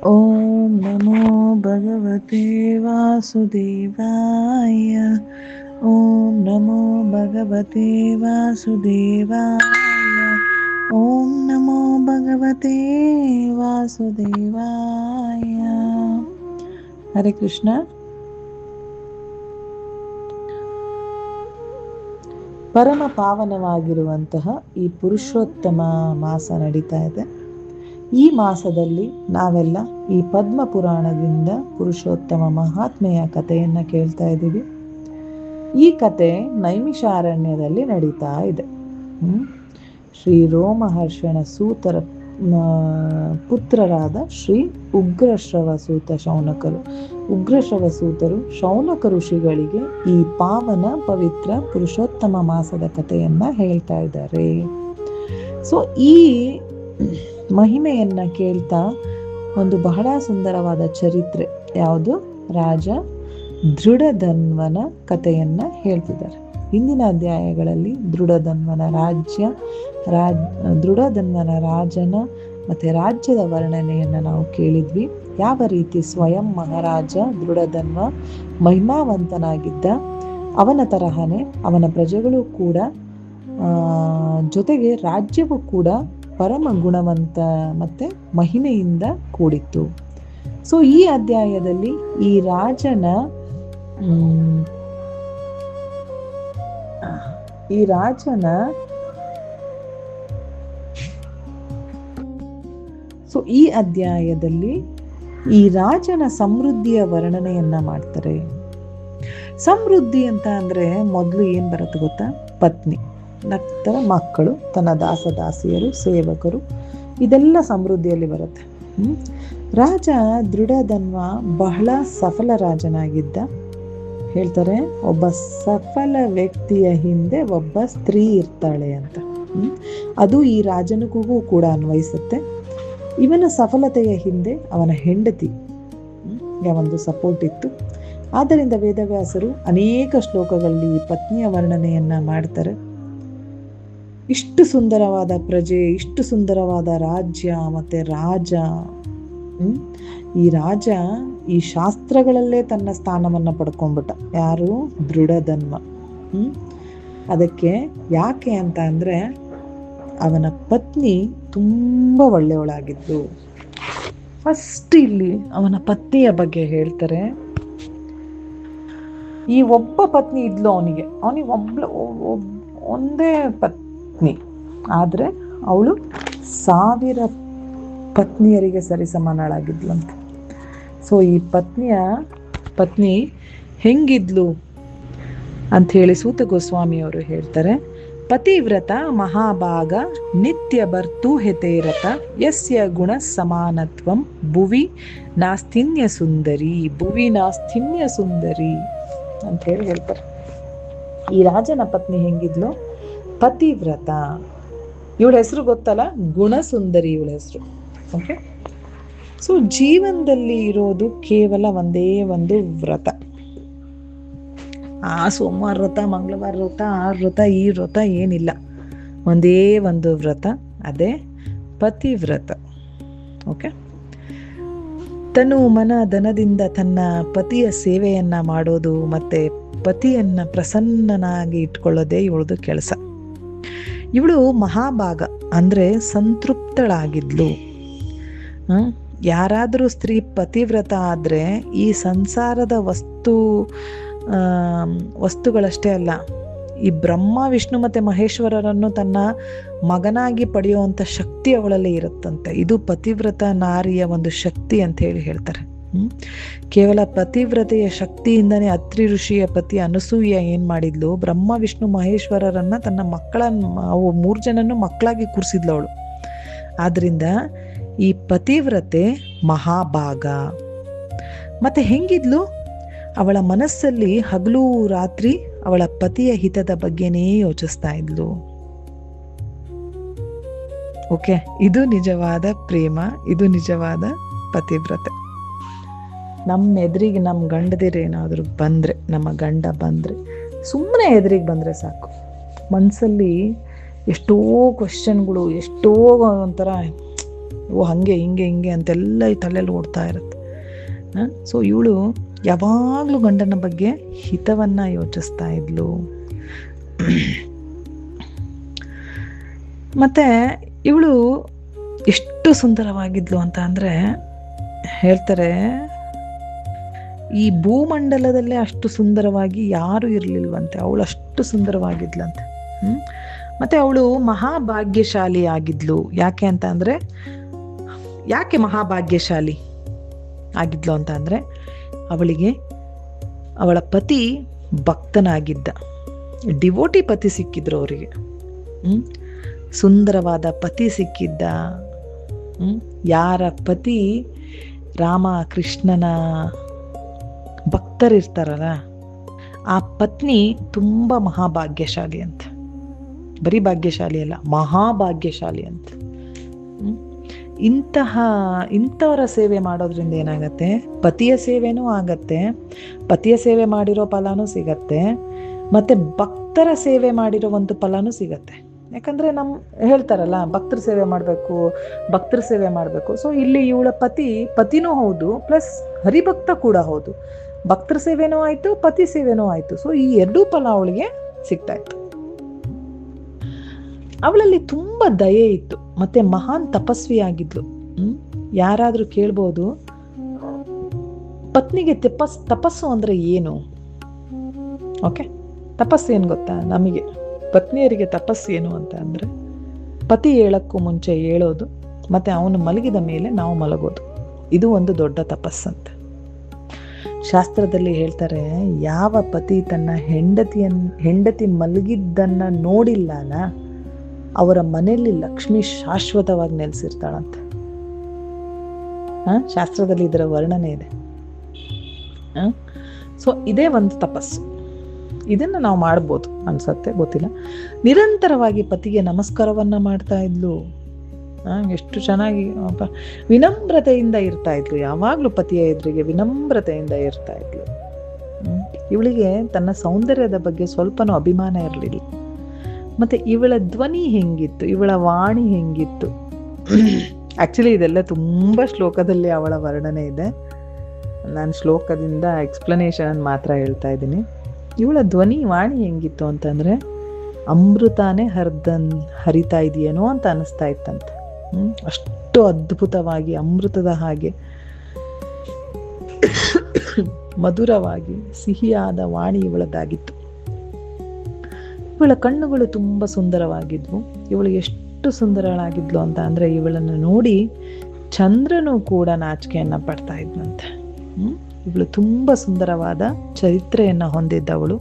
ಓಂ ನಮೋ ಭಗವತೆ ವಾಸುದೇವಾಯ. ಓಂ ನಮೋ ಭಗವತೆ ವಾಸುದೇವಾಯ. ಓಂ ನಮೋ ಭಗವತೆ ವಾಸುದೇವಾಯ. ಹರೇ ಕೃಷ್ಣ. ಪರಮ ಪಾವನವಾಗಿರುವಂತಹ ಈ ಪುರುಷೋತ್ತಮ ಮಾಸ ನಡೀತಾ ಇದೆ. ಈ ಮಾಸದಲ್ಲಿ ನಾವೆಲ್ಲ ಈ ಪದ್ಮ ಪುರಾಣದಿಂದ ಪುರುಷೋತ್ತಮ ಮಹಾತ್ಮೆಯ ಕಥೆಯನ್ನ ಕೇಳ್ತಾ ಇದ್ದೀವಿ. ಈ ಕತೆ ನೈಮಿಷಾರಣ್ಯದಲ್ಲಿ ನಡೀತಾ ಇದೆ. ಶ್ರೀ ರೋಮಹರ್ಷಣ ಸೂತರ ಪುತ್ರರಾದ ಶ್ರೀ ಉಗ್ರಶ್ರವ ಸೂತ ಶೌನಕರು. ಉಗ್ರಶ್ರವ ಸೂತರು ಶೌನಕ ಋಷಿಗಳಿಗೆ ಈ ಪಾವನ ಪವಿತ್ರ ಪುರುಷೋತ್ತಮ ಮಾಸದ ಕಥೆಯನ್ನ ಹೇಳ್ತಾ ಇದ್ದಾರೆ. ಸೊ ಈ ಮಹಿಮೆಯನ್ನ ಕೇಳ್ತಾ ಒಂದು ಬಹಳ ಸುಂದರವಾದ ಚರಿತ್ರೆ, ಯಾವುದು? ರಾಜ ದೃಢಧನ್ವನ ಕಥೆಯನ್ನ ಹೇಳ್ತಿದ್ದಾರೆ. ಹಿಂದಿನ ಅಧ್ಯಾಯಗಳಲ್ಲಿ ದೃಢಧನ್ವನ ದೃಢಧನ್ವನ ರಾಜನ ಮತ್ತೆ ರಾಜ್ಯದ ವರ್ಣನೆಯನ್ನ ನಾವು ಕೇಳಿದ್ವಿ. ಯಾವ ರೀತಿ ಸ್ವಯಂ ಮಹಾರಾಜ ದೃಢಧನ್ವ ಮಹಿಮಾವಂತನಾಗಿದ್ದ, ಅವನ ತರಹನೇ ಅವನ ಪ್ರಜೆಗಳು ಕೂಡ ಜೊತೆಗೆ ರಾಜ್ಯವು ಕೂಡ ಪರಮ ಗುಣವಂತ ಮತ್ತೆ ಮಹಿಮೆಯಿಂದ ಕೂಡಿತ್ತು. ಸೊ ಈ ಅಧ್ಯಾಯದಲ್ಲಿ ಈ ರಾಜನ ಸಮೃದ್ಧಿಯ ವರ್ಣನೆಯನ್ನ ಮಾಡ್ತಾರೆ. ಸಮೃದ್ಧಿ ಅಂತ ಅಂದ್ರೆ ಮೊದಲು ಏನ್ ಬರುತ್ತೆ ಗೊತ್ತಾ? ಪತ್ನಿ, ನಂತರ ಮಕ್ಕಳು, ತನ್ನ ದಾಸದಾಸಿಯರು, ಸೇವಕರು, ಇದೆಲ್ಲ ಸಮೃದ್ಧಿಯಲ್ಲಿ ಬರುತ್ತೆ. ರಾಜ ದೃಢಧನ್ವ ಬಹಳ ಸಫಲ ರಾಜನಾಗಿದ್ದ. ಹೇಳ್ತಾರೆ, ಒಬ್ಬ ಸಫಲ ವ್ಯಕ್ತಿಯ ಹಿಂದೆ ಒಬ್ಬ ಸ್ತ್ರೀ ಇರ್ತಾಳೆ ಅಂತ. ಅದು ಈ ರಾಜನಿಗೂ ಕೂಡ ಅನ್ವಯಿಸುತ್ತೆ. ಇವನ ಸಫಲತೆಯ ಹಿಂದೆ ಅವನ ಹೆಂಡತಿ ಒಂದು ಸಪೋರ್ಟ್ ಇತ್ತು. ಆದ್ದರಿಂದ ವೇದವ್ಯಾಸರು ಅನೇಕ ಶ್ಲೋಕಗಳಲ್ಲಿ ಈ ಪತ್ನಿಯ ವರ್ಣನೆಯನ್ನ ಮಾಡ್ತಾರೆ. ಇಷ್ಟು ಸುಂದರವಾದ ಪ್ರಜೆ, ಇಷ್ಟು ಸುಂದರವಾದ ರಾಜ್ಯ ಮತ್ತೆ ರಾಜ. ಈ ರಾಜ ಈ ಶಾಸ್ತ್ರಗಳಲ್ಲೇ ತನ್ನ ಸ್ಥಾನವನ್ನ ಪಡ್ಕೊಂಡ್ಬಿಟ್ಟ. ಯಾರು? ದೃಢಧನ್ವ. ಅದಕ್ಕೆ ಯಾಕೆ ಅಂತ ಅಂದ್ರೆ ಅವನ ಪತ್ನಿ ತುಂಬಾ ಒಳ್ಳೆಯವಳಾಗಿದ್ದು. ಫಸ್ಟ್ ಇಲ್ಲಿ ಅವನ ಪತ್ನಿಯ ಬಗ್ಗೆ ಹೇಳ್ತಾರೆ. ಈ ಒಬ್ಬ ಪತ್ನಿ ಇದ್ಲು ಅವನಿಗೆ ಒಂದೇ ಪತ್ನಿ, ಆದ್ರೆ ಅವಳು 1000 ಪತ್ನಿಯರಿಗೆ ಸರಿಸಮಾನಳಾಗಿದ್ಲಂತೆ. ಸೊ ಈ ಪತ್ನಿ ಹೆಂಗಿದ್ಲು ಅಂತ ಹೇಳಿ ಸೂತ ಗೋಸ್ವಾಮಿಯವರು ಹೇಳ್ತಾರೆ. ಪತಿವ್ರತ ಮಹಾಭಾಗ ನಿತ್ಯ ಭರ್ತೂ ಹೆತೇರತ ಯಸ್ಯ ಗುಣ ಸಮಾನತ್ವಂ ಭುವಿ ನಾಸ್ತಿನ್ಯ ಸುಂದರಿ ಅಂತ ಹೇಳಿ ಹೇಳ್ತಾರೆ. ಈ ರಾಜನ ಪತ್ನಿ ಹೆಂಗಿದ್ಲು? ಪತಿವ್ರತ. ಇವಳ ಹೆಸರು ಗೊತ್ತಲ್ಲ, ಗುಣಸುಂದರಿ ಇವಳ ಹೆಸರು. ಓಕೆ. ಸೊ ಜೀವನದಲ್ಲಿ ಇರೋದು ಕೇವಲ ಒಂದೇ ಒಂದು ವ್ರತ. ಸೋಮವಾರ ವ್ರತ, ಮಂಗಳವಾರ ವ್ರತ, ಆ ವ್ರತ, ಈ ವ್ರತ ಏನಿಲ್ಲ. ಒಂದೇ ಒಂದು ವ್ರತ, ಅದೇ ಪತಿವ್ರತ. ಓಕೆ. ತನು ಮನ ಧನದಿಂದ ತನ್ನ ಪತಿಯ ಸೇವೆಯನ್ನ ಮಾಡೋದು ಮತ್ತೆ ಪತಿಯನ್ನ ಪ್ರಸನ್ನನಾಗಿ ಇಟ್ಕೊಳ್ಳೋದೇ ಇವಳದು ಕೆಲಸ. ಇವಳು ಮಹಾಭಾಗ ಅಂದ್ರೆ ಸಂತೃಪ್ತಳಾಗಿದ್ಲು. ಯಾರಾದರೂ ಸ್ತ್ರೀ ಪತಿವ್ರತ ಆದ್ರೆ ಈ ಸಂಸಾರದ ವಸ್ತುಗಳಷ್ಟೇ ಅಲ್ಲ, ಈ ಬ್ರಹ್ಮ ವಿಷ್ಣು ಮತ್ತೆ ಮಹೇಶ್ವರರನ್ನು ತನ್ನ ಮಗನಾಗಿ ಪಡೆಯುವಂತ ಶಕ್ತಿ ಅವಳಲ್ಲಿ ಇರುತ್ತಂತೆ. ಇದು ಪತಿವ್ರತ ನಾರಿಯ ಒಂದು ಶಕ್ತಿ ಅಂತ ಹೇಳಿ ಹೇಳ್ತಾರೆ. ಕೇವಲ ಪತಿವ್ರತೆಯ ಶಕ್ತಿಯಿಂದನೇ ಅತ್ರಿ ಋಷಿಯ ಪತಿ ಅನಸೂಯ ಏನ್ ಮಾಡಿದ್ಲು? ಬ್ರಹ್ಮ ವಿಷ್ಣು ಮಹೇಶ್ವರರನ್ನ ತನ್ನ ಅವು 3 ಜನನ್ನು ಮಕ್ಕಳಾಗಿ ಕೂರಿಸಿದ್ಲು ಅವಳು. ಆದ್ರಿಂದ ಈ ಪತಿವ್ರತೆ ಮಹಾಭಾಗ. ಮತ್ತೆ ಹೆಂಗಿದ್ಲು? ಅವಳ ಮನಸ್ಸಲ್ಲಿ ಹಗಲು ರಾತ್ರಿ ಅವಳ ಪತಿಯ ಹಿತದ ಬಗ್ಗೆನೇ ಯೋಚಿಸ್ತಾ ಇದ್ಲು. ಓಕೆ, ಇದು ನಿಜವಾದ ಪ್ರೇಮ, ಇದು ನಿಜವಾದ ಪತಿವ್ರತೆ. ನಮ್ಮ ಎದುರಿಗೆ ನಮ್ಮ ಗಂಡದಿರೇನಾದ್ರು ಬಂದ್ರೆ, ನಮ್ಮ ಗಂಡ ಬಂದ್ರೆ, ಸುಮ್ಮನೆ ಎದುರಿಗೆ ಬಂದ್ರೆ ಸಾಕು, ಮನಸ್ಸಲ್ಲಿ ಎಷ್ಟೋ ಕ್ವಶನ್ಗಳು, ಎಷ್ಟೋ ಒಂಥರ ಓ ಹಾಗೆ ಹಿಂಗೆ ಹಿಂಗೆ ಅಂತೆಲ್ಲ ಈ ತಲೆಯಲ್ಲಿ ಓಡ್ತಾ ಇರುತ್ತೆ. ಸೊ ಇವಳು ಯಾವಾಗಲೂ ಗಂಡನ ಬಗ್ಗೆ ಹಿತವನ್ನ ಯೋಚಿಸ್ತಾ ಇದ್ಲು. ಮತ್ತೆ ಇವಳು ಎಷ್ಟು ಸುಂದರವಾಗಿದ್ಲು ಅಂತ ಅಂದರೆ ಹೇಳ್ತಾರೆ, ಈ ಭೂಮಂಡಲದಲ್ಲೇ ಅಷ್ಟು ಸುಂದರವಾಗಿ ಯಾರು ಇರಲಿಲ್ವಂತೆ, ಅವಳು ಅಷ್ಟು ಸುಂದರವಾಗಿದ್ಲಂತೆ. ಮತ್ತೆ ಅವಳು ಮಹಾಭಾಗ್ಯಶಾಲಿ ಆಗಿದ್ಲು. ಯಾಕೆ ಅಂತ ಅಂದರೆ, ಯಾಕೆ ಮಹಾಭಾಗ್ಯಶಾಲಿ ಆಗಿದ್ಲು ಅಂತ ಅಂದರೆ, ಅವಳಿಗೆ ಅವಳ ಪತಿ ಭಕ್ತನಾಗಿದ್ದ, ಡಿವೋಟಿ ಪತಿ ಸಿಕ್ಕಿದ್ರು ಅವರಿಗೆ. ಸುಂದರವಾದ ಪತಿ ಸಿಕ್ಕಿದ್ದ. ಯಾರ ಪತಿ ರಾಮ ಕೃಷ್ಣನ ಭಕ್ತರಿರ್ತಾರಲ್ಲ, ಆ ಪತ್ನಿ ತುಂಬ ಮಹಾಭಾಗ್ಯಶಾಲಿ ಅಂತ. ಬರೀ ಭಾಗ್ಯಶಾಲಿ ಅಲ್ಲ, ಮಹಾಭಾಗ್ಯಶಾಲಿ ಅಂತ. ಇಂಥವರ ಸೇವೆ ಮಾಡೋದ್ರಿಂದ ಏನಾಗತ್ತೆ, ಪತಿಯ ಸೇವೆನೂ ಆಗತ್ತೆ, ಪತಿಯ ಸೇವೆ ಮಾಡಿರೋ ಫಲನೂ ಸಿಗತ್ತೆ, ಮತ್ತೆ ಭಕ್ತರ ಸೇವೆ ಮಾಡಿರೋ ಒಂದು ಫಲನೂ ಸಿಗತ್ತೆ. ಯಾಕಂದ್ರೆ ಹೇಳ್ತಾರಲ್ಲ, ಭಕ್ತರ ಸೇವೆ ಮಾಡಬೇಕು, ಭಕ್ತರ ಸೇವೆ ಮಾಡಬೇಕು. ಸೊ ಇಲ್ಲಿ ಇವಳ ಪತಿನೂ ಹೌದು, ಪ್ಲಸ್ ಹರಿಭಕ್ತ ಕೂಡ ಹೌದು. ಭಕ್ತರ ಸೇವೆನೂ ಆಯ್ತು, ಪತಿ ಸೇವೆನೂ ಆಯ್ತು. ಸೊ ಈ ಎರಡೂ ಫಲ ಅವಳಿಗೆ ಸಿಗ್ತಾ ಇತ್ತು. ಅವಳಲ್ಲಿ ತುಂಬಾ ದಯೆ ಇತ್ತು, ಮತ್ತೆ ಮಹಾನ್ ತಪಸ್ವಿ ಆಗಿದ್ಲು. ಯಾರಾದ್ರೂ ಕೇಳ್ಬೋದು, ಪತ್ನಿಗೆ ತಪಸ್ಸು ಅಂದ್ರೆ ಏನು? ಓಕೆ, ತಪಸ್ಸು ಏನು ಗೊತ್ತಾ? ನಮಗೆ ಪತ್ನಿಯರಿಗೆ ತಪಸ್ಸು ಏನು ಅಂತ ಅಂದ್ರೆ, ಪತಿ ಹೇಳಕ್ಕೂ ಮುಂಚೆ ಹೇಳೋದು, ಮತ್ತೆ ಅವನು ಮಲಗಿದ ಮೇಲೆ ನಾವು ಮಲಗೋದು. ಇದು ಒಂದು ದೊಡ್ಡ ತಪಸ್ಸಂತ ಶಾಸ್ತ್ರದಲ್ಲಿ ಹೇಳ್ತಾರೆ. ಯಾವ ಪತಿ ತನ್ನ ಹೆಂಡತಿ ಮಲಗಿದ್ದನ್ನ ನೋಡಿಲ್ಲಲ್ಲ, ಅವರ ಮನೆಯಲ್ಲಿ ಲಕ್ಷ್ಮಿ ಶಾಶ್ವತವಾಗಿ ನೆಲೆಸಿರ್ತಾಳಂತ. ಶಾಸ್ತ್ರದಲ್ಲಿ ಇದರ ವರ್ಣನೆ ಇದೆ. ಸೊ ಇದೇ ಒಂದು ತಪಸ್ಸು. ಇದನ್ನ ನಾವು ಮಾಡ್ಬೋದು ಅನ್ಸತ್ತೆ, ಗೊತ್ತಿಲ್ಲ. ನಿರಂತರವಾಗಿ ಪತಿಗೆ ನಮಸ್ಕಾರವನ್ನ ಮಾಡ್ತಾ ಇದ್ಲು. ಎಷ್ಟು ಚೆನ್ನಾಗಿ ವಿನಮ್ರತೆಯಿಂದ ಇರ್ತಾ ಇದ್ಲು. ಯಾವಾಗ್ಲೂ ಪತಿಯ ಎದುರಿಗೆ ವಿನಮ್ರತೆಯಿಂದ ಇರ್ತಾ ಇದ್ಲು. ಇವಳಿಗೆ ತನ್ನ ಸೌಂದರ್ಯದ ಬಗ್ಗೆ ಸ್ವಲ್ಪನೂ ಅಭಿಮಾನ ಇರಲಿಲ್ಲ. ಮತ್ತೆ ಇವಳ ಧ್ವನಿ ಹೆಂಗಿತ್ತು, ಇವಳ ವಾಣಿ ಹೆಂಗಿತ್ತು. ಆಕ್ಚುಲಿ ಇದೆಲ್ಲ ತುಂಬಾ ಶ್ಲೋಕದಲ್ಲಿ ಅವಳ ವರ್ಣನೆ ಇದೆ. ನಾನು ಶ್ಲೋಕದಿಂದ ಎಕ್ಸ್ಪ್ಲನೇಷನ್ ಮಾತ್ರ ಹೇಳ್ತಾ ಇದ್ದೀನಿ. ಇವಳ ಧ್ವನಿ ವಾಣಿ ಹೆಂಗಿತ್ತು ಅಂತಂದ್ರೆ, ಅಮೃತಾನೇ ಹರಿತಾ ಇದೆಯೇನೋ ಅಂತ ಅನಿಸ್ತಾ ಇತ್ತಂತೆ. ಅಷ್ಟು ಅದ್ಭುತವಾಗಿ ಅಮೃತದ ಹಾಗೆ ಮಧುರವಾಗಿ ಸಿಹಿಯಾದ ವಾಣಿ ಇವಳದಾಗಿತ್ತು. ಇವಳ ಕಣ್ಣುಗಳು ತುಂಬಾ ಸುಂದರವಾಗಿದ್ವು. ಇವಳು ಎಷ್ಟು ಸುಂದರಳಾಗಿದ್ಲು ಅಂತ ಅಂದ್ರೆ, ಇವಳನ್ನು ನೋಡಿ ಚಂದ್ರನು ಕೂಡ ನಾಚಿಕೆಯನ್ನ ಪಡ್ತಾ ಇದ್ನಂತೆ. ಇವಳು ತುಂಬಾ ಸುಂದರವಾದ ಚರಿತ್ರೆಯನ್ನ ಹೊಂದಿದ್ದವಳು,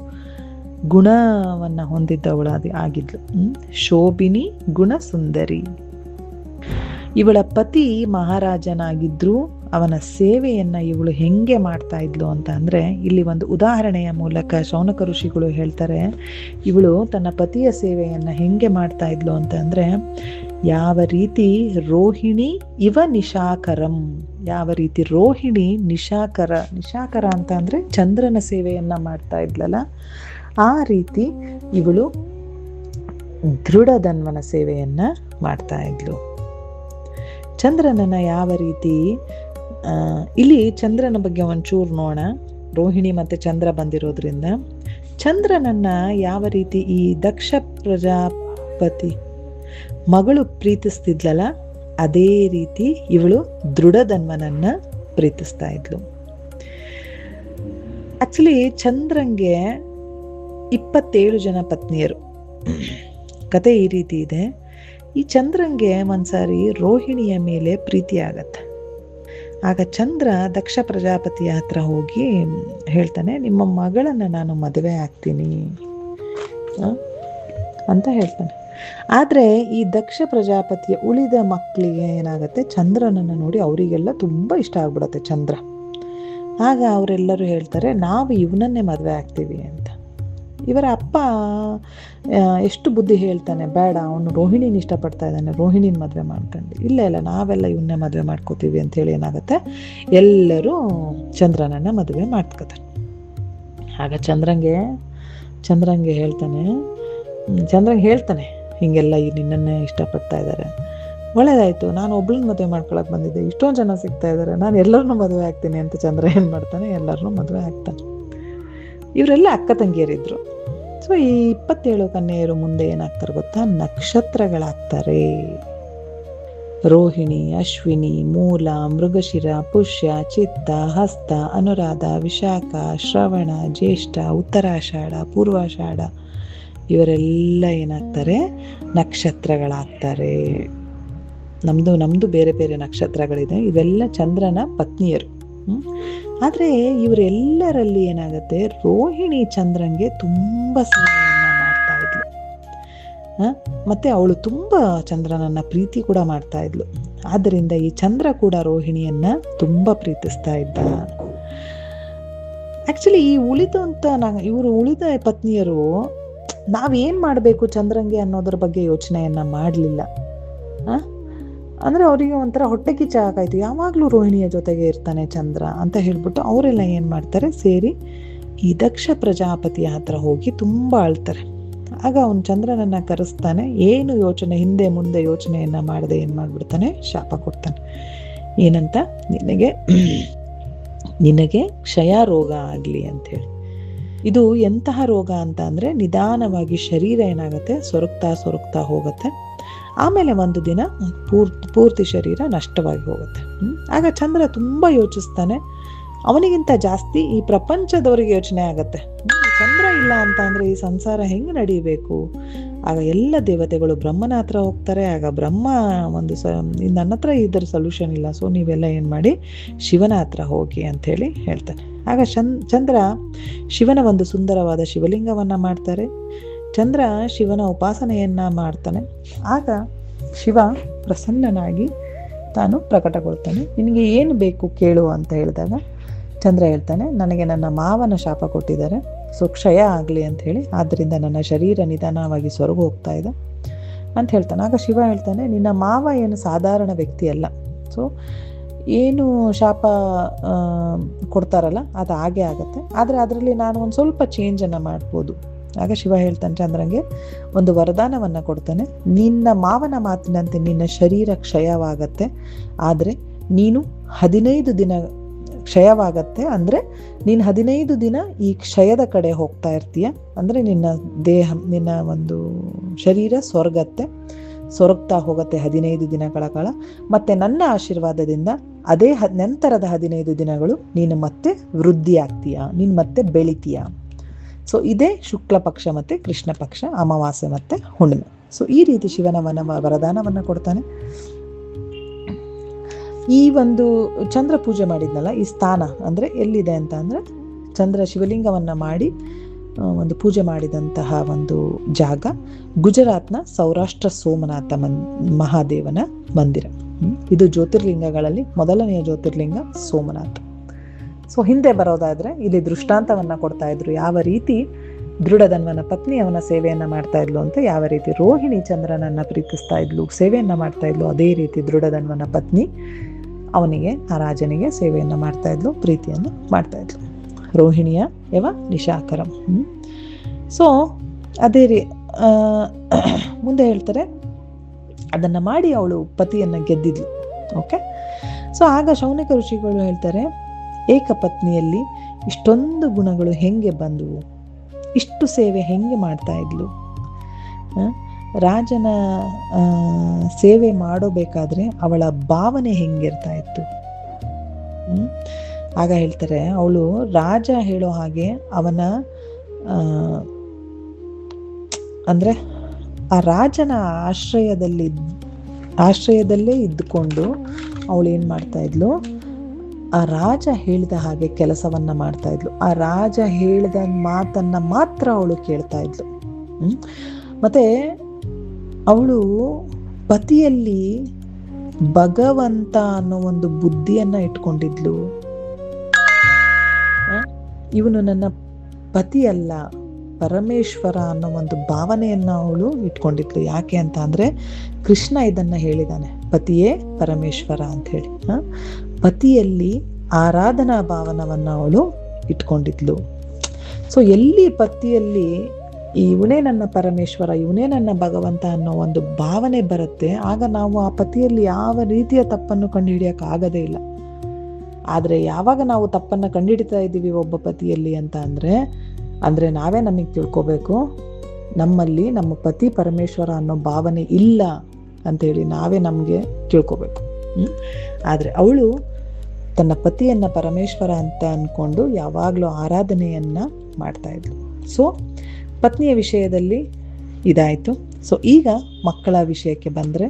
ಗುಣವನ್ನ ಹೊಂದಿದ್ದವಳು ಆಗಿದ್ಲು. ಶೋಭಿನಿ ಗುಣ ಸುಂದರಿ. ಇವಳ ಪತಿ ಮಹಾರಾಜನಾಗಿದ್ರು, ಅವನ ಸೇವೆಯನ್ನ ಇವಳು ಹೆಂಗೆ ಮಾಡ್ತಾ ಇದ್ಲು ಅಂತ ಅಂದ್ರೆ, ಇಲ್ಲಿ ಒಂದು ಉದಾಹರಣೆಯ ಮೂಲಕ ಶೌನಕ ಋಷಿಗಳು ಹೇಳ್ತಾರೆ, ಇವಳು ತನ್ನ ಪತಿಯ ಸೇವೆಯನ್ನ ಹೆಂಗೆ ಮಾಡ್ತಾ ಇದ್ಲು ಅಂತ ಅಂದ್ರೆ, ಯಾವ ರೀತಿ ರೋಹಿಣಿ ಇವ ನಿಶಾಕರಂ, ಯಾವ ರೀತಿ ರೋಹಿಣಿ ನಿಶಾಕರ ಅಂತ ಅಂದ್ರೆ ಚಂದ್ರನ ಸೇವೆಯನ್ನ ಮಾಡ್ತಾ ಇದ್ಲಲ್ಲ, ಆ ರೀತಿ ಇವಳು ದೃಢಧನ್ವನ ಸೇವೆಯನ್ನ ಮಾಡ್ತಾ ಇದ್ಲು. ಚಂದ್ರನನ್ನ ಯಾವ ರೀತಿ, ಇಲ್ಲಿ ಚಂದ್ರನ ಬಗ್ಗೆ ಒಂಚೂರು ನೋಡೋಣ. ರೋಹಿಣಿ ಮತ್ತೆ ಚಂದ್ರ ಬಂದಿರೋದ್ರಿಂದ ಚಂದ್ರನನ್ನ ಯಾವ ರೀತಿ ಈ ದಕ್ಷ ಪ್ರಜಾಪತಿ ಮಗಳು ಪ್ರೀತಿಸ್ತಿದ್ಲಲ್ಲ, ಅದೇ ರೀತಿ ಇವಳು ದೃಢಧನ್ವನನ್ನ ಪ್ರೀತಿಸ್ತಾ ಇದ್ಲು. ಆಕ್ಚುಲಿ ಚಂದ್ರಂಗೆ 27 ಜನ ಪತ್ನಿಯರು. ಕತೆ ಈ ರೀತಿ ಇದೆ. ಈ ಚಂದ್ರಂಗೆ ಒಂದ್ಸಾರಿ ರೋಹಿಣಿಯ ಮೇಲೆ ಪ್ರೀತಿ ಆಗತ್ತೆ. ಆಗ ಚಂದ್ರ ದಕ್ಷ ಪ್ರಜಾಪತಿಯ ಹತ್ರ ಹೋಗಿ ಹೇಳ್ತಾನೆ, ನಿಮ್ಮ ಮಗಳನ್ನ ನಾನು ಮದುವೆ ಆಗ್ತೀನಿ ಅಂತ ಹೇಳ್ತಾನೆ. ಆದ್ರೆ ಈ ದಕ್ಷ ಪ್ರಜಾಪತಿಯ ಉಳಿದ ಮಕ್ಕಳಿಗೆ ಏನಾಗತ್ತೆ, ಚಂದ್ರನನ್ನ ನೋಡಿ ಅವರಿಗೆಲ್ಲ ತುಂಬಾ ಇಷ್ಟ ಆಗ್ಬಿಡತ್ತೆ ಚಂದ್ರ. ಆಗ ಅವರೆಲ್ಲರೂ ಹೇಳ್ತಾರೆ, ನಾವು ಇವನನ್ನೇ ಮದುವೆ ಆಗ್ತೀವಿ ಅಂತ. ಇವರ ಅಪ್ಪ ಎಷ್ಟು ಬುದ್ಧಿ ಹೇಳ್ತಾನೆ, ಬೇಡ ಅವನು ರೋಹಿಣಿನ ಇಷ್ಟಪಡ್ತಾ ಇದ್ದಾನೆ, ರೋಹಿಣಿನ ಮದುವೆ ಮಾಡ್ಕೊಂಡು, ಇಲ್ಲ ನಾವೆಲ್ಲ ಇವನ್ನೇ ಮದುವೆ ಮಾಡ್ಕೋತೀವಿ ಅಂತ ಹೇಳಿ ಏನಾಗುತ್ತೆ, ಎಲ್ಲರೂ ಚಂದ್ರನನ್ನ ಮದುವೆ ಮಾಡ್ಕೋತಾರೆ. ಆಗ ಚಂದ್ರಂಗೆ ಹೇಳ್ತಾನೆ ಹಿಂಗೆಲ್ಲ ನಿನ್ನನ್ನೇ ಇಷ್ಟಪಡ್ತಾ ಇದ್ದಾರೆ, ಒಳ್ಳೇದಾಯ್ತು, ನಾನು ಒಬ್ಳನ್ನ ಮದುವೆ ಮಾಡ್ಕೊಳಕ್ ಬಂದಿದ್ದೆ, ಇಷ್ಟೊಂದು ಜನ ಸಿಗ್ತಾ ಇದ್ದಾರೆ, ನಾನು ಎಲ್ಲರನ್ನೂ ಮದುವೆ ಆಗ್ತೀನಿ ಅಂತ ಚಂದ್ರ ಏನು ಮಾಡ್ತಾನೆ, ಎಲ್ಲರನ್ನೂ ಮದುವೆ ಆಗ್ತಾನೆ. ಇವರೆಲ್ಲ ಅಕ್ಕ ತಂಗಿಯರಿದ್ರು. ಸೊ ಈ 27 ಕನ್ಯೆಯರು ಮುಂದೆ ಏನಾಗ್ತಾರೆ ಗೊತ್ತಾ, ನಕ್ಷತ್ರಗಳಾಗ್ತಾರೆ. ರೋಹಿಣಿ, ಅಶ್ವಿನಿ, ಮೂಲ, ಮೃಗಶಿರ, ಪುಷ್ಯ, ಚಿತ್ತ, ಹಸ್ತ, ಅನುರಾಧ, ವಿಶಾಖ, ಶ್ರವಣ, ಜ್ಯೇಷ್ಠ, ಉತ್ತರಾಷಾಢ, ಪೂರ್ವಾಷಾಢ, ಇವರೆಲ್ಲ ಏನಾಗ್ತಾರೆ, ನಕ್ಷತ್ರಗಳಾಗ್ತಾರೆ. ನಮ್ದು ಬೇರೆ ಬೇರೆ ನಕ್ಷತ್ರಗಳಿದೆ, ಇವೆಲ್ಲ ಚಂದ್ರನ ಪತ್ನಿಯರು. ಆದರೆ ಇವರೆಲ್ಲರಲ್ಲಿ ಏನಾಗುತ್ತೆ, ರೋಹಿಣಿ ಚಂದ್ರಂಗೆ ತುಂಬ ಸೇವೆಯನ್ನ ಮಾಡ್ತಾ ಇದ್ಲು. ಮತ್ತೆ ಅವಳು ತುಂಬ ಚಂದ್ರನನ್ನ ಪ್ರೀತಿ ಕೂಡ ಮಾಡ್ತಾ ಇದ್ಲು. ಆದ್ದರಿಂದ ಈ ಚಂದ್ರ ಕೂಡ ರೋಹಿಣಿಯನ್ನ ತುಂಬ ಪ್ರೀತಿಸ್ತಾ ಇದ್ದ. ಆಕ್ಚುಲಿ ಈ ಇವರು ಉಳಿದ ಪತ್ನಿಯರು ನಾವೇನ್ ಮಾಡಬೇಕು ಚಂದ್ರಂಗೆ ಅನ್ನೋದ್ರ ಬಗ್ಗೆ ಯೋಚನೆಯನ್ನ ಮಾಡಲಿಲ್ಲ. ಅಂದ್ರೆ ಅವರಿಗೆ ಒಂಥರ ಹೊಟ್ಟೆ ಕಿಚ್ಚ ಆಗಾಯ್ತು, ಯಾವಾಗ್ಲೂ ರೋಹಿಣಿಯ ಜೊತೆಗೆ ಇರ್ತಾನೆ ಚಂದ್ರ ಅಂತ ಹೇಳ್ಬಿಟ್ಟು ಅವರೆಲ್ಲ ಏನ್ ಮಾಡ್ತಾರೆ, ಸೇರಿ ಈ ದಕ್ಷ ಪ್ರಜಾಪತಿಯ ಹತ್ರ ಹೋಗಿ ತುಂಬಾ ಅಳ್ತಾರೆ. ಆಗ ಅವನು ಚಂದ್ರನನ್ನ ಕರೆಸ್ತಾನೆ, ಏನು ಹಿಂದೆ ಮುಂದೆ ಯೋಚನೆಯನ್ನ ಮಾಡದೆ ಏನ್ ಮಾಡ್ಬಿಡ್ತಾನೆ, ಶಾಪ ಕೊಡ್ತಾನೆ. ಏನಂತ, ನಿನಗೆ ಕ್ಷಯ ರೋಗ ಆಗ್ಲಿ ಅಂತ ಹೇಳಿ. ಇದು ಎಂತಹ ರೋಗ ಅಂತ ಅಂದ್ರೆ, ನಿಧಾನವಾಗಿ ಶರೀರ ಏನಾಗುತ್ತೆ, ಸೊರಗ್ತಾ ಹೋಗುತ್ತೆ. ಆಮೇಲೆ ಒಂದು ದಿನ ಪೂರ್ತಿ ಶರೀರ ನಷ್ಟವಾಗಿ ಹೋಗುತ್ತೆ. ಆಗ ಚಂದ್ರ ತುಂಬಾ ಯೋಚಿಸ್ತಾನೆ. ಅವನಿಗಿಂತ ಜಾಸ್ತಿ ಈ ಪ್ರಪಂಚದವರಿಗೆ ಯೋಚನೆ ಆಗತ್ತೆ. ಚಂದ್ರ ಇಲ್ಲ ಅಂತ ಅಂದ್ರೆ ಈ ಸಂಸಾರ ಹೆಂಗ್ ನಡೀಬೇಕು? ಆಗ ಎಲ್ಲ ದೇವತೆಗಳು ಬ್ರಹ್ಮನ ಹತ್ರ ಹೋಗ್ತಾರೆ. ಆಗ ಬ್ರಹ್ಮ ನನ್ನ ಹತ್ರ ಇದರ ಸೊಲ್ಯೂಷನ್ ಇಲ್ಲ, ಸೊ ನೀವೆಲ್ಲ ಏನ್ ಮಾಡಿ ಶಿವನ ಹತ್ರ ಹೋಗಿ ಅಂತ ಹೇಳಿ ಹೇಳ್ತಾನೆ. ಆಗ ಚಂದ್ರ ಶಿವನ ಒಂದು ಸುಂದರವಾದ ಶಿವಲಿಂಗವನ್ನ ಮಾಡ್ತಾರೆ. ಚಂದ್ರ ಶಿವನ ಉಪಾಸನೆಯನ್ನ ಮಾಡ್ತಾನೆ. ಆಗ ಶಿವ ಪ್ರಸನ್ನನಾಗಿ ತಾನು ಪ್ರಕಟಗೊಳ್ತಾನೆ. ನಿನಗೆ ಏನು ಬೇಕು ಕೇಳು ಅಂತ ಹೇಳಿದಾಗ ಚಂದ್ರ ಹೇಳ್ತಾನೆ, ನನಗೆ ನನ್ನ ಮಾವನ ಶಾಪ ಕೊಟ್ಟಿದ್ದಾರೆ, ಸೊ ಕ್ಷಯ ಆಗಲಿ ಅಂತ ಹೇಳಿ, ಆದ್ದರಿಂದ ನನ್ನ ಶರೀರ ನಿಧಾನವಾಗಿ ಸೊರಗು ಹೋಗ್ತಾ ಇದೆ ಅಂತ ಹೇಳ್ತಾನೆ. ಆಗ ಶಿವ ಹೇಳ್ತಾನೆ, ನಿನ್ನ ಮಾವ ಏನು ಸಾಧಾರಣ ವ್ಯಕ್ತಿ ಅಲ್ಲ, ಸೊ ಏನು ಶಾಪ ಕೊಡ್ತಾರಲ್ಲ ಅದು ಹಾಗೆ ಆಗತ್ತೆ, ಆದರೆ ಅದರಲ್ಲಿ ನಾನು ಒಂದು ಸ್ವಲ್ಪ ಚೇಂಜನ್ನು ಮಾಡ್ಬೋದು. ಆಗ ಶಿವ ಹೇಳ್ತಾನೆ ಚಂದ್ರಂಗೆ ಒಂದು ವರದಾನವನ್ನ ಕೊಡ್ತಾನೆ, ನಿನ್ನ ಮಾವನ ಮಾತಿನಂತೆ ನಿನ್ನ ಶರೀರ ಕ್ಷಯವಾಗತ್ತೆ, ಆದರೆ ನೀನು 15 ದಿನ ಕ್ಷಯವಾಗತ್ತೆ, ಅಂದ್ರೆ ನೀನು 15 ದಿನ ಈ ಕ್ಷಯದ ಕಡೆ ಹೋಗ್ತಾ ಇರ್ತೀಯ, ಅಂದ್ರೆ ನಿನ್ನ ಒಂದು ಶರೀರ ಸೊರಗ್ತಾ ಹೋಗುತ್ತೆ 15 ದಿನಗಳ ಕಾಲ. ಮತ್ತೆ ನನ್ನ ಆಶೀರ್ವಾದದಿಂದ ಅದೇ ನಂತರದ 15 ದಿನಗಳು ನೀನು ಮತ್ತೆ ವೃದ್ಧಿ ಆಗ್ತೀಯ, ನೀನು ಮತ್ತೆ ಬೆಳಿತೀಯ. ಸೊ ಇದೇ ಶುಕ್ಲ ಪಕ್ಷ ಮತ್ತೆ ಕೃಷ್ಣ ಪಕ್ಷ, ಅಮಾವಾಸ್ಯೆ ಮತ್ತೆ ಹುಣ್ಣಿಮೆ. ಸೊ ಈ ರೀತಿ ಶಿವನ ವರದಾನವನ್ನ ಕೊಡ್ತಾನೆ. ಈ ಒಂದು ಚಂದ್ರ ಪೂಜೆ ಮಾಡಿದ್ನಲ್ಲ, ಈ ಸ್ಥಾನ ಅಂದ್ರೆ ಎಲ್ಲಿದೆ ಅಂತ ಅಂದ್ರೆ, ಚಂದ್ರ ಶಿವಲಿಂಗವನ್ನ ಮಾಡಿ ಒಂದು ಪೂಜೆ ಮಾಡಿದಂತಹ ಒಂದು ಜಾಗ ಗುಜರಾತ್ನ ಸೌರಾಷ್ಟ್ರ ಸೋಮನಾಥ ಮಹಾದೇವನ ಮಂದಿರ. ಇದು ಜ್ಯೋತಿರ್ಲಿಂಗಗಳಲ್ಲಿ ಮೊದಲನೆಯ ಜ್ಯೋತಿರ್ಲಿಂಗ ಸೋಮನಾಥ. ಸೊ ಹಿಂದೆ ಬರೋದಾದ್ರೆ ಇಲ್ಲಿ ದೃಷ್ಟಾಂತವನ್ನ ಕೊಡ್ತಾ ಇದ್ರು, ಯಾವ ರೀತಿ ದೃಢಧನ್ವನ ಪತ್ನಿ ಅವನ ಸೇವೆಯನ್ನ ಮಾಡ್ತಾ ಇದ್ಲು ಅಂತ, ಯಾವ ರೀತಿ ರೋಹಿಣಿ ಚಂದ್ರನನ್ನ ಪ್ರೀತಿಸ್ತಾ ಇದ್ಲು, ಸೇವೆಯನ್ನ ಮಾಡ್ತಾ ಇದ್ಲು, ಅದೇ ರೀತಿ ದೃಢಧನ್ವನ ಪತ್ನಿ ಅವನಿಗೆ, ಆ ರಾಜನಿಗೆ ಸೇವೆಯನ್ನ ಮಾಡ್ತಾ ಇದ್ಲು, ಪ್ರೀತಿಯನ್ನು ಮಾಡ್ತಾ ಇದ್ಲು. ರೋಹಿಣಿಯ ಯವ ನಿಶಾಕರಂ. ಸೊ ಅದೇ ಮುಂದೆ ಹೇಳ್ತಾರೆ, ಅದನ್ನ ಮಾಡಿ ಅವಳು ಪತಿಯನ್ನ ಗೆದ್ದಿದ್ಲು. ಓಕೆ, ಸೊ ಆಗ ಶೌನಕ ಋಷಿಗಳು ಹೇಳ್ತಾರೆ, ಏಕಪತ್ನಿಯಲ್ಲಿ ಇಷ್ಟೊಂದು ಗುಣಗಳು ಹೆಂಗೆ ಬಂದವು, ಇಷ್ಟು ಸೇವೆ ಹೆಂಗೆ ಮಾಡ್ತಾ ಇದ್ಲು, ರಾಜನ ಸೇವೆ ಮಾಡೋಬೇಕಾದ್ರೆ ಅವಳ ಭಾವನೆ ಹೆಂಗಿರ್ತಾ ಇತ್ತು. ಆಗ ಹೇಳ್ತಾರೆ, ಅವಳು ರಾಜ ಹೇಳೋ ಹಾಗೆ ಅವನ ಅಂದ್ರೆ ಆ ರಾಜನ ಆಶ್ರಯದಲ್ಲೇ ಇದ್ದುಕೊಂಡು ಅವಳು ಏನ್ ಮಾಡ್ತಾ ಇದ್ಲು, ಆ ರಾಜ ಹೇಳಿದ ಹಾಗೆ ಕೆಲಸವನ್ನ ಮಾಡ್ತಾ ಇದ್ಲು. ಆ ರಾಜ ಹೇಳಿದ ಮಾತನ್ನ ಮಾತ್ರ ಅವಳು ಕೇಳ್ತಾ ಇದ್ಲು. ಮತ್ತೆ ಅವಳು ಪತಿಯಲ್ಲಿ ಭಗವಂತ ಅನ್ನೋ ಒಂದು ಬುದ್ಧಿಯನ್ನ ಇಟ್ಕೊಂಡಿದ್ಲು. ಇವನು ನನ್ನ ಪತಿ ಅಲ್ಲ, ಪರಮೇಶ್ವರ ಅನ್ನೋ ಒಂದು ಭಾವನೆಯನ್ನ ಅವಳು ಇಟ್ಕೊಂಡಿದ್ಲು. ಯಾಕೆ ಅಂತ ಅಂದ್ರೆ ಕೃಷ್ಣ ಇದನ್ನ ಹೇಳಿದಾನೆ, ಪತಿಯೇ ಪರಮೇಶ್ವರ ಅಂತ ಹೇಳಿ. ಪತಿಯಲ್ಲಿ ಆರಾಧನಾ ಭಾವನವನ್ನ ಅವಳು ಇಟ್ಕೊಂಡಿದ್ಲು. ಸೊ ಎಲ್ಲಿ ಪತಿಯಲ್ಲಿ ಇವನೇ ನನ್ನ ಪರಮೇಶ್ವರ, ಇವನೇ ನನ್ನ ಭಗವಂತ ಅನ್ನೋ ಒಂದು ಭಾವನೆ ಬರುತ್ತೆ. ಆಗ ನಾವು ಆ ಪತಿಯಲ್ಲಿ ಯಾವ ರೀತಿಯ ತಪ್ಪನ್ನು ಕಂಡುಹಿಡಿಯಕ್ಕೆ ಆಗದೇ ಇಲ್ಲ. ಆದರೆ ಯಾವಾಗ ನಾವು ತಪ್ಪನ್ನು ಕಂಡುಹಿಡಿತಾ ಇದ್ದೀವಿ ಒಬ್ಬ ಪತಿಯಲ್ಲಿ ಅಂತ ಅಂದರೆ ನಾವೇ ನಮಗೆ ತಿಳ್ಕೋಬೇಕು, ನಮ್ಮಲ್ಲಿ ನಮ್ಮ ಪತಿ ಪರಮೇಶ್ವರ ಅನ್ನೋ ಭಾವನೆ ಇಲ್ಲ ಅಂಥೇಳಿ ನಾವೇ ನಮಗೆ ತಿಳ್ಕೋಬೇಕು. ಆದರೆ ಅವಳು ತನ್ನ ಪತಿಯನ್ನು ಪರಮೇಶ್ವರ ಅಂತ ಅಂದ್ಕೊಂಡು ಯಾವಾಗಲೂ ಆರಾಧನೆಯನ್ನು ಮಾಡ್ತಾ ಇದ್ಳು. ಸೊ ಪತ್ನಿಯ ವಿಷಯದಲ್ಲಿ ಇದಾಯಿತು. ಸೊ ಈಗ ಮಕ್ಕಳ ವಿಷಯಕ್ಕೆ ಬಂದರೆ,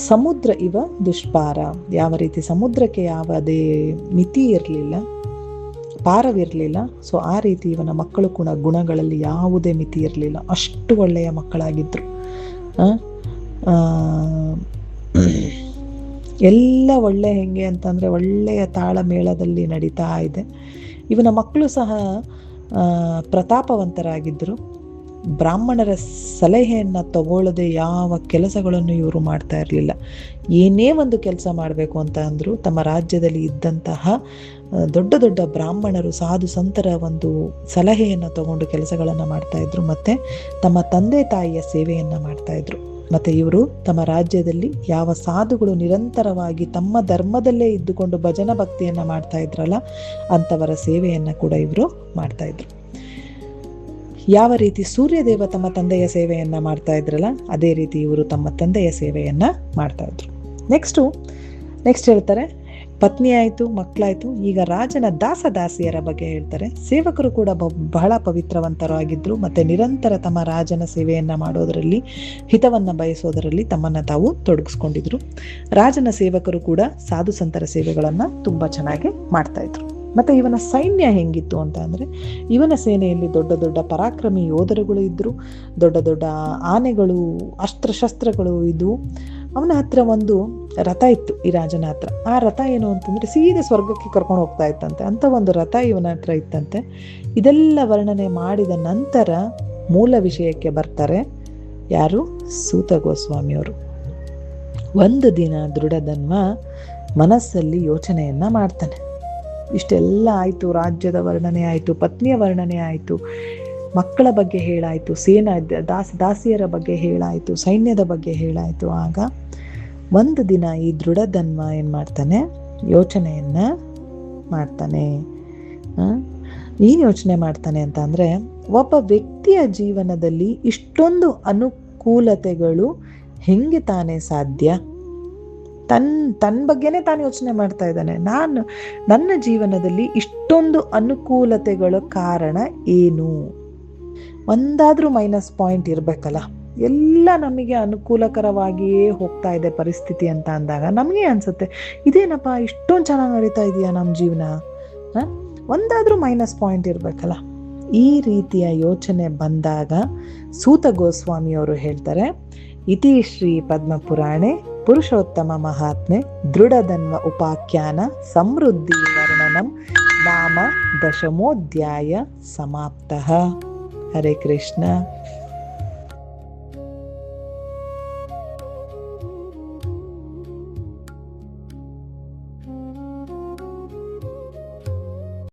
ಸಮುದ್ರ ಇವ ದುಷ್ಪಾರ, ಯಾವ ರೀತಿ ಸಮುದ್ರಕ್ಕೆ ಯಾವುದೇ ಮಿತಿ ಇರಲಿಲ್ಲ, ಪಾರವಿರಲಿಲ್ಲ, ಸೊ ಆ ರೀತಿ ಇವನ ಮಕ್ಕಳು ಕೂಡ ಗುಣಗಳಲ್ಲಿ ಯಾವುದೇ ಮಿತಿ ಇರಲಿಲ್ಲ. ಅಷ್ಟು ಒಳ್ಳೆಯ ಮಕ್ಕಳಾಗಿದ್ದರು. ಎಲ್ಲ ಒಳ್ಳೆ ಹೆಂಗೆ ಅಂತಂದರೆ ಒಳ್ಳೆಯ ತಾಳಮೇಳದಲ್ಲಿ ನಡೀತಾ ಇದೆ. ಇವನ ಮಕ್ಕಳು ಸಹ ಪ್ರತಾಪವಂತರಾಗಿದ್ದರು. ಬ್ರಾಹ್ಮಣರ ಸಲಹೆಯನ್ನು ತಗೊಳ್ಳದೆ ಯಾವ ಕೆಲಸಗಳನ್ನು ಇವರು ಮಾಡ್ತಾ ಇರಲಿಲ್ಲ. ಏನೇ ಒಂದು ಕೆಲಸ ಮಾಡಬೇಕು ಅಂತ ಅಂದರೂ ತಮ್ಮ ರಾಜ್ಯದಲ್ಲಿ ಇದ್ದಂತಹ ದೊಡ್ಡ ದೊಡ್ಡ ಬ್ರಾಹ್ಮಣರು, ಸಾಧು ಸಂತರ ಒಂದು ಸಲಹೆಯನ್ನು ತಗೊಂಡು ಕೆಲಸಗಳನ್ನು ಮಾಡ್ತಾಯಿದ್ರು. ಮತ್ತು ತಮ್ಮ ತಂದೆ ತಾಯಿಯ ಸೇವೆಯನ್ನು ಮಾಡ್ತಾಯಿದ್ರು. ಮತ್ತು ಇವರು ತಮ್ಮ ರಾಜ್ಯದಲ್ಲಿ ಯಾವ ಸಾಧುಗಳು ನಿರಂತರವಾಗಿ ತಮ್ಮ ಧರ್ಮದಲ್ಲೇ ಇದ್ದುಕೊಂಡು ಭಜನ ಭಕ್ತಿಯನ್ನು ಮಾಡ್ತಾ ಇದ್ರಲ್ಲ, ಅಂಥವರ ಸೇವೆಯನ್ನು ಕೂಡ ಇವರು ಮಾಡ್ತಾಯಿದ್ರು. ಯಾವ ರೀತಿ ಸೂರ್ಯದೇವ ತಮ್ಮ ತಂದೆಯ ಸೇವೆಯನ್ನು ಮಾಡ್ತಾ ಇದ್ರಲ್ಲ, ಅದೇ ರೀತಿ ಇವರು ತಮ್ಮ ತಂದೆಯ ಸೇವೆಯನ್ನು ಮಾಡ್ತಾಯಿದ್ರು. ನೆಕ್ಸ್ಟ್ ಹೇಳ್ತಾರೆ, ಪತ್ನಿ ಆಯಿತು, ಮಕ್ಕಳಾಯಿತು. ಈಗ ರಾಜನ ದಾಸದಾಸಿಯರ ಬಗ್ಗೆ ಹೇಳ್ತಾರೆ. ಸೇವಕರು ಕೂಡ ಬಹಳ ಪವಿತ್ರವಂತರಾಗಿದ್ದರು ಮತ್ತು ನಿರಂತರ ತಮ್ಮ ರಾಜನ ಸೇವೆಯನ್ನು ಮಾಡೋದರಲ್ಲಿ, ಹಿತವನ್ನು ಬಯಸೋದರಲ್ಲಿ ತಮ್ಮನ್ನು ತಾವು ತೊಡಗಿಸ್ಕೊಂಡಿದ್ರು. ರಾಜನ ಸೇವಕರು ಕೂಡ ಸಾಧು ಸಂತರ ಸೇವೆಗಳನ್ನು ತುಂಬ ಚೆನ್ನಾಗಿ ಮಾಡ್ತಾಯಿದ್ರು. ಮತ್ತು ಇವನ ಸೈನ್ಯ ಹೆಂಗಿತ್ತು ಅಂತ ಅಂದರೆ, ಇವನ ಸೇನೆಯಲ್ಲಿ ದೊಡ್ಡ ದೊಡ್ಡ ಪರಾಕ್ರಮಿ ಯೋಧರುಗಳು ಇದ್ದರು. ದೊಡ್ಡ ದೊಡ್ಡ ಆನೆಗಳು, ಅಸ್ತ್ರಶಸ್ತ್ರಗಳು ಇದ್ವು. ಅವನ ಹತ್ರ ಒಂದು ರಥ ಇತ್ತು, ಈ ರಾಜನ ಹತ್ರ. ಆ ರಥ ಏನು ಅಂತಂದರೆ ಸೀದಾ ಸ್ವರ್ಗಕ್ಕೆ ಕರ್ಕೊಂಡು ಹೋಗ್ತಾ ಇತ್ತಂತೆ. ಅಂಥ ಒಂದು ರಥ ಇವನ ಹತ್ರ ಇತ್ತಂತೆ. ಇದೆಲ್ಲ ವರ್ಣನೆ ಮಾಡಿದ ನಂತರ ಮೂಲ ವಿಷಯಕ್ಕೆ ಬರ್ತಾರೆ. ಯಾರು? ಸೂತ ಗೋಸ್ವಾಮಿಯವರು. ಒಂದು ದಿನ ದೃಢಧನ್ವ ಮನಸ್ಸಲ್ಲಿ ಯೋಚನೆಯನ್ನು ಮಾಡ್ತಾನೆ. ಇಷ್ಟೆಲ್ಲ ಆಯಿತು, ರಾಜ್ಯದ ವರ್ಣನೆ ಆಯಿತು, ಪತ್ನಿಯ ವರ್ಣನೆ ಆಯಿತು, ಮಕ್ಕಳ ಬಗ್ಗೆ ಹೇಳಾಯಿತು, ದಾಸಿಯರ ಬಗ್ಗೆ ಹೇಳಾಯಿತು, ಸೈನ್ಯದ ಬಗ್ಗೆ ಹೇಳಾಯಿತು. ಆಗ ಒಂದು ದಿನ ಈ ದೃಢಧನ್ವ ಏನು ಮಾಡ್ತಾನೆ, ಯೋಚನೆಯನ್ನು ಮಾಡ್ತಾನೆ. ಏನು ಯೋಚನೆ ಮಾಡ್ತಾನೆ ಅಂತ ಅಂದರೆ, ಒಬ್ಬ ವ್ಯಕ್ತಿಯ ಜೀವನದಲ್ಲಿ ಇಷ್ಟೊಂದು ಅನುಕೂಲತೆಗಳು ಹೆಂಗೆ ತಾನೇ ಸಾಧ್ಯ? ತನ್ನ ಬಗ್ಗೆನೇ ತಾನು ಯೋಚನೆ ಮಾಡ್ತಾ ಇದ್ದಾನೆ. ನನ್ನ ಜೀವನದಲ್ಲಿ ಇಷ್ಟೊಂದು ಅನುಕೂಲತೆಗಳ ಕಾರಣ ಏನು? ಒಂದಾದರೂ ಮೈನಸ್ ಪಾಯಿಂಟ್ ಇರಬೇಕಲ್ಲ. ಎಲ್ಲ ನಮಗೆ ಅನುಕೂಲಕರವಾಗಿಯೇ ಹೋಗ್ತಾ ಇದೆ ಪರಿಸ್ಥಿತಿ ಅಂತ ಅಂದಾಗ ನಮಗೆ ಅನಿಸುತ್ತೆ, ಇದೇನಪ್ಪ ಇಷ್ಟೊಂದು ಚೆನ್ನಾಗಿ ನಡೀತಾ ಇದೆಯಾ ನಮ್ಮ ಜೀವನ, ಒಂದಾದರೂ ಮೈನಸ್ ಪಾಯಿಂಟ್ ಇರಬೇಕಲ್ಲ. ಈ ರೀತಿಯ ಯೋಚನೆ ಬಂದಾಗ ಸೂತ ಗೋಸ್ವಾಮಿಯವರು ಹೇಳ್ತಾರೆ, ಇತಿ ಶ್ರೀ ಪದ್ಮಪುರಾಣೆ ಪುರುಷೋತ್ತಮ ಮಹಾತ್ಮೆ ದೃಢಧನ್ವ ಉಪಾಖ್ಯಾನ ಸಮೃದ್ಧಿ ವರ್ಣನಂ ನಾಮ ದಶಮೋಧ್ಯಾಯ ಸಮಾಪ್ತಃ. ಹರೇ ಕೃಷ್ಣ.